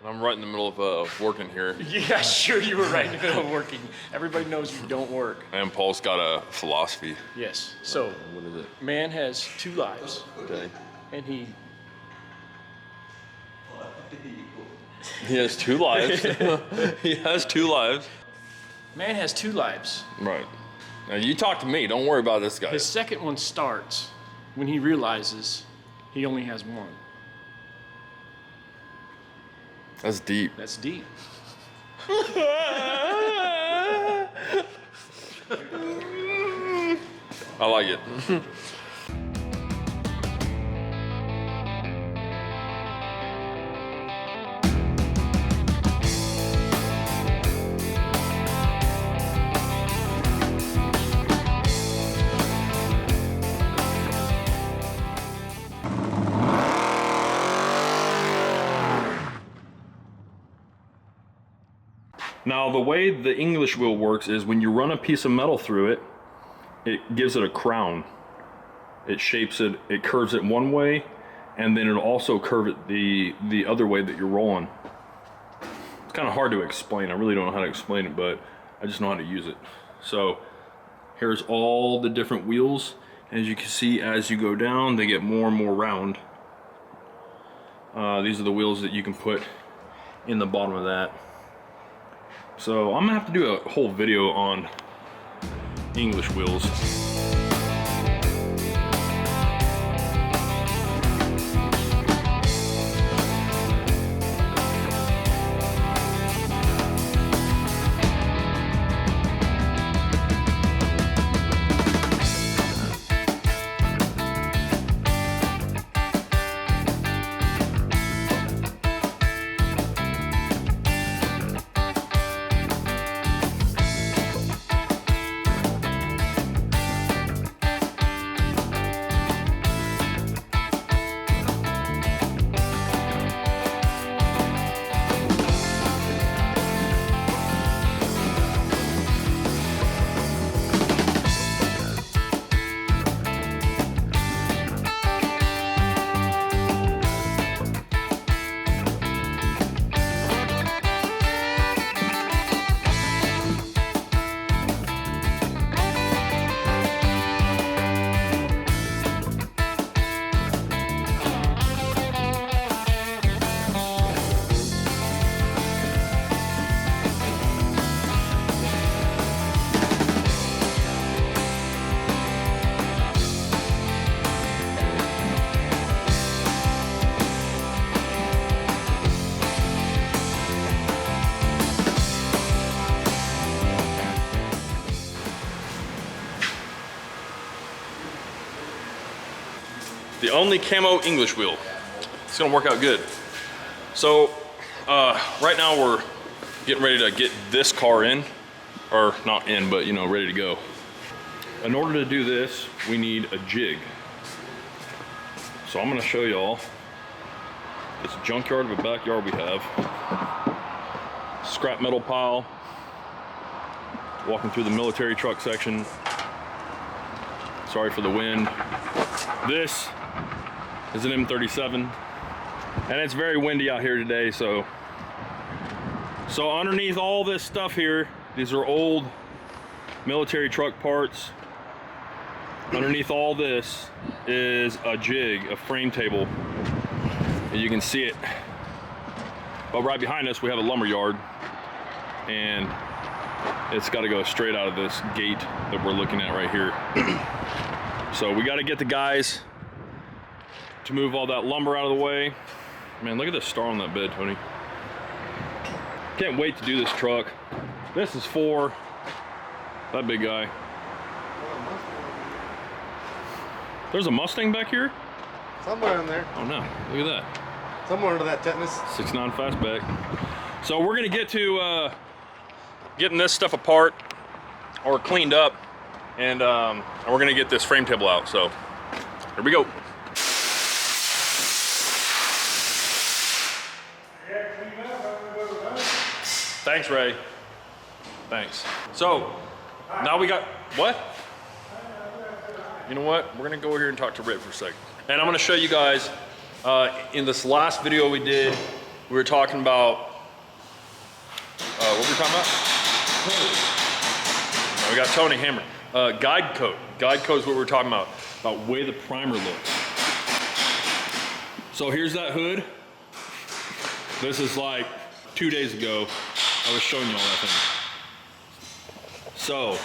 I'm right in the middle of working here. Yeah, sure, you were right in the middle of working. Everybody knows you don't work. And Paul's got a philosophy. Yes. So, what is it? Man has 2 lives. Okay. And he has 2 lives. He has 2 lives. Man has 2 lives. Right. Now you talk to me. Don't worry about this guy. His second one starts when he realizes he only has 1. That's deep. That's deep. I like it. Now, the way the English wheel works is when you run a piece of metal through it, it gives it a crown. It shapes it, it curves it one way, and then it'll also curve it the other way that you're rolling. It's kind of hard to explain. I really don't know how to explain it, but I just know how to use it. So here's all the different wheels. As you can see, as you go down, they get more and more round. These are the wheels that you can put in the bottom of that. So I'm gonna have to do a whole video on English wheels. The only camo English wheel. It's gonna work out good. So right now we're getting ready to get this car in, or not in, but you know, ready to go. In order to do this, we need a jig. So I'm gonna show y'all this junkyard of a backyard we have. Scrap metal pile. Walking through the military truck section. Sorry for the wind. This is an M37, and it's very windy out here today, so underneath all this stuff here, these are old military truck parts. Underneath all this is a jig, a frame table, and you can see it. But right behind us we have a lumber yard, and it's got to go straight out of this gate that we're looking at right here. So we got to get the guys to move all that lumber out of the way. Man, look at the star on that bed, Tony. Can't wait to do this truck. This is for that big guy. There's a Mustang back here? Somewhere in there. Oh no, look at that. Somewhere under that tetanus. 6.9 fastback. So we're gonna get to getting this stuff apart or cleaned up, and we're gonna get this frame table out. So here we go. Thanks, Ray. Thanks. So now we got what? You know what? We're gonna go over here and talk to Ray for a second. And I'm gonna show you guys, in this last video we did, we were talking about, what were we talking about? We got Tony hammered. Guide coat. Guide coat is what we're talking about way the primer looks. So here's that hood. This is like 2 days ago. I was showing you all that thing. So,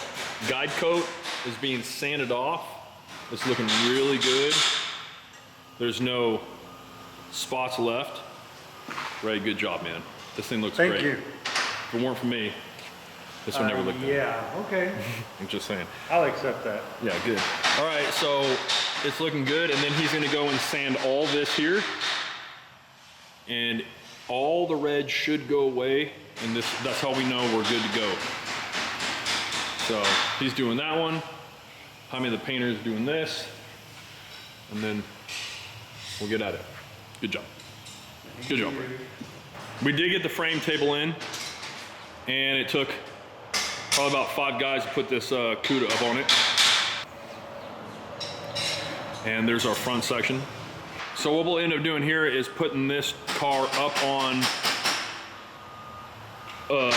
guide coat is being sanded off. It's looking really good. There's no spots left. Ray, good job, man. This thing looks great. Thank you. If it weren't for me, this would never look good. Yeah, okay. I'm just saying. I'll accept that. Yeah, good. All right, so it's looking good, and then he's gonna go and sand all this here, and all the red should go away, and that's how we know we're good to go. So he's doing that one. Jaime the painter is doing this, and then we'll get at it. Good job. Good job, Ray. We did get the frame table in, and it took probably about 5 guys to put this CUDA up on it. And there's our front section. So what we'll end up doing here is putting this car up on, what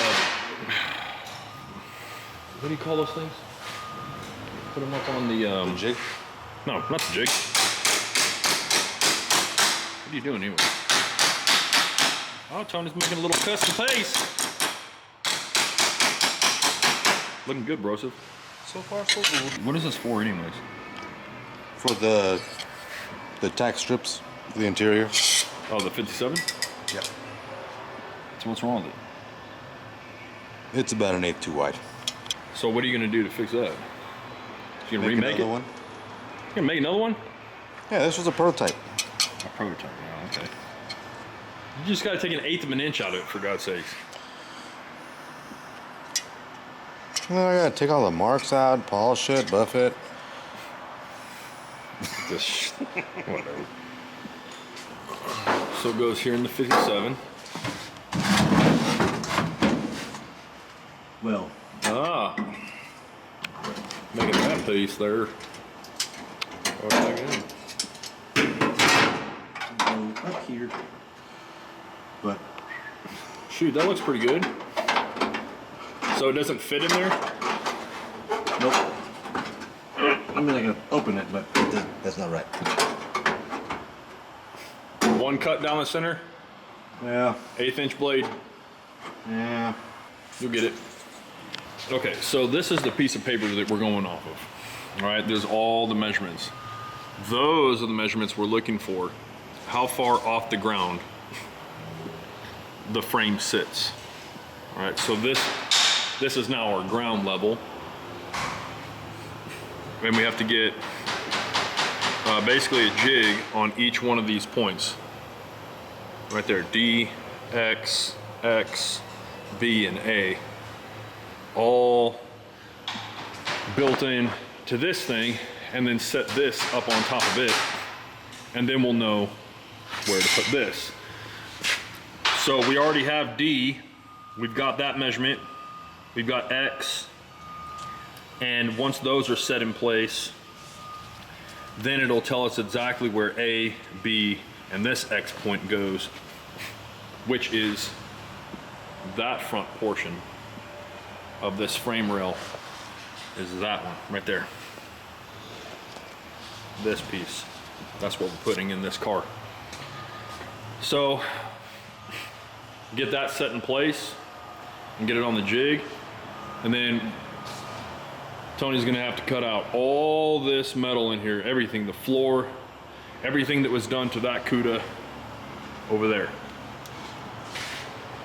do you call those things? Put them up on the jig? No, not the jig. What are you doing anyway? Oh, Tony's making a little custom paste. Looking good, brosive. So far, so good. What is this for anyways? For the tack strips, the interior. Oh, the 57? Yeah. So what's wrong with it? It's about an 1/8 too wide. So what are you gonna do to fix that? You gonna remake another it? one? You gonna make another one? Yeah, this was a prototype. A prototype, yeah, okay. You just gotta take 1/8 of an inch out of it, for God's sakes. And then I gotta take all the marks out, polish it, buff it. Just whatever. So it goes here in the 57. Well, Ah, making that piece there. Okay, go up here. But shoot, that looks pretty good. So it doesn't fit in there? nope. I mean, I can open it, but that's not right. One cut down the center, Yeah. 1/8 inch blade. Yeah. You'll get it. Okay, so this is the piece of paper that we're going off of. All right, there's all the measurements. Those are the measurements we're looking for. How far off the ground the frame sits. All right, so this is now our ground level. And we have to get basically a jig on each one of these points. Right there, D, X, X, B, and A. All built in to this thing, and then set this up on top of it, and then we'll know where to put this. So we already have D, we've got that measurement, we've got X, and once those are set in place, then it'll tell us exactly where A, B, and this X point goes, which is that front portion of this frame rail, is that one right there. This piece, that's what we're putting in this car. So get that set in place and get it on the jig, and then Tony's gonna have to cut out all this metal in here, everything, the floor, everything that was done to that CUDA over there.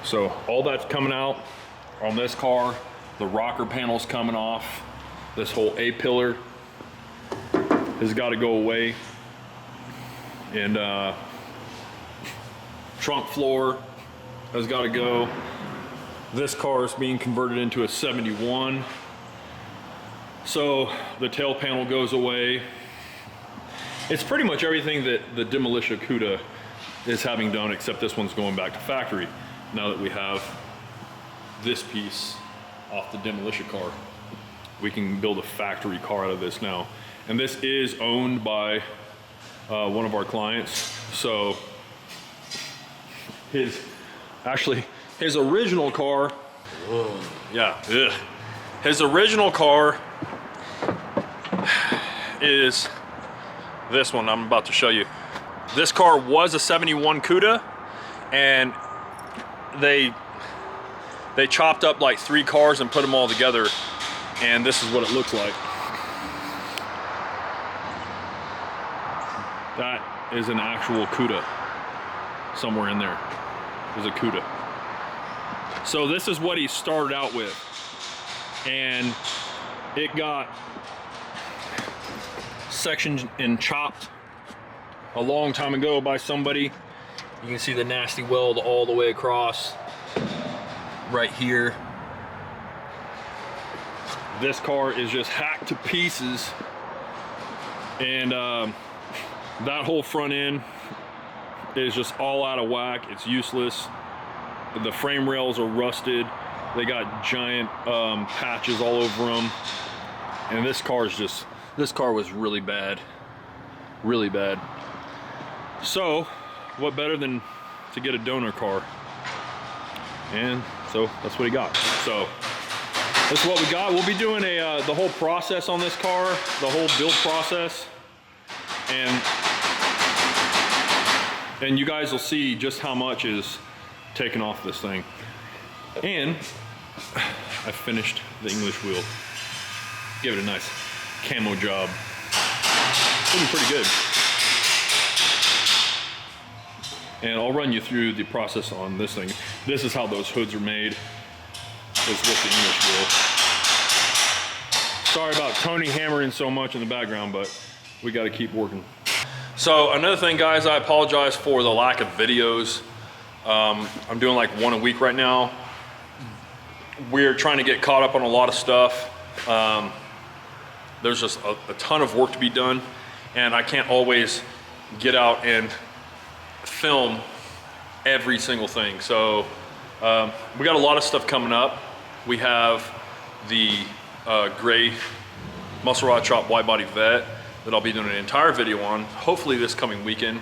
So all that's coming out on this car. The rocker panel's coming off. This whole A-pillar has got to go away. And trunk floor has got to go. This car is being converted into a 71. So the tail panel goes away. It's pretty much everything that the Demolition CUDA is having done, except this one's going back to factory. Now that we have this piece off the demolition car, we can build a factory car out of this now. And this is owned by one of our clients. So his original car, yeah, ugh. His original car is this one I'm about to show you. This car was a 71 CUDA, and they chopped up like 3 cars and put them all together, and this is what it looks like. That is an actual CUDA. Somewhere in there is a CUDA. So this is what he started out with, and it got sectioned and chopped a long time ago by somebody. You can see the nasty weld all the way across right here. This car is just hacked to pieces, and that whole front end is just all out of whack. It's useless. The frame rails are rusted. They got giant patches all over them, and this car was really bad, really bad. So what better than to get a donor car? And so that's what he got. So this is what we got. We'll be doing the whole process on this car, the whole build process, and you guys will see just how much is taken off this thing. And I finished the English wheel. Give it a nice camo job. Looking pretty good. And I'll run you through the process on this thing. This is how those hoods are made. It's with the English wheel. Sorry about Tony hammering so much in the background, but we got to keep working. So another thing, guys, I apologize for the lack of videos. I'm doing like 1 a week right now. We're trying to get caught up on a lot of stuff. There's just a ton of work to be done, and I can't always get out and film every single thing. So we got a lot of stuff coming up. We have the gray muscle rod chop wide body vet that I'll be doing an entire video on, hopefully this coming weekend.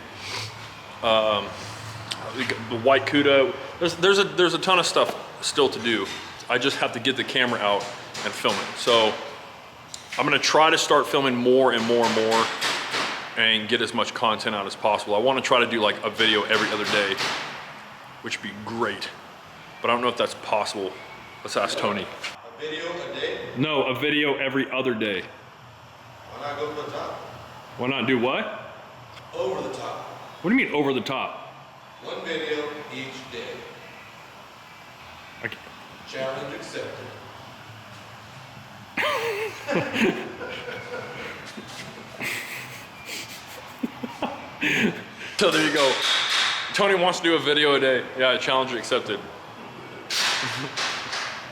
The White CUDA, there's a ton of stuff still to do. I just have to get the camera out and film it. So I'm gonna try to start filming more and more and more and get as much content out as possible. I wanna try to do like a video every other day, which would be great. But I don't know if that's possible. Let's ask Tony. A video a day? No, a video every other day. Why not go for the top? Why not do what? Over the top. What do you mean over the top? One video each day. Okay. Challenge accepted. So there you go. Tony wants to do a video a day. Yeah, challenge accepted.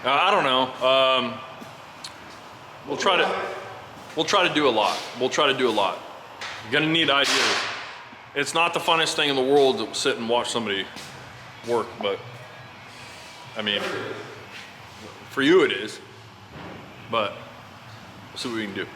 I don't know. We'll try to do a lot. We'll try to do a lot. You're gonna need ideas. It's not the funnest thing in the world to sit and watch somebody work, but I mean, for you it is. But we'll see what we can do.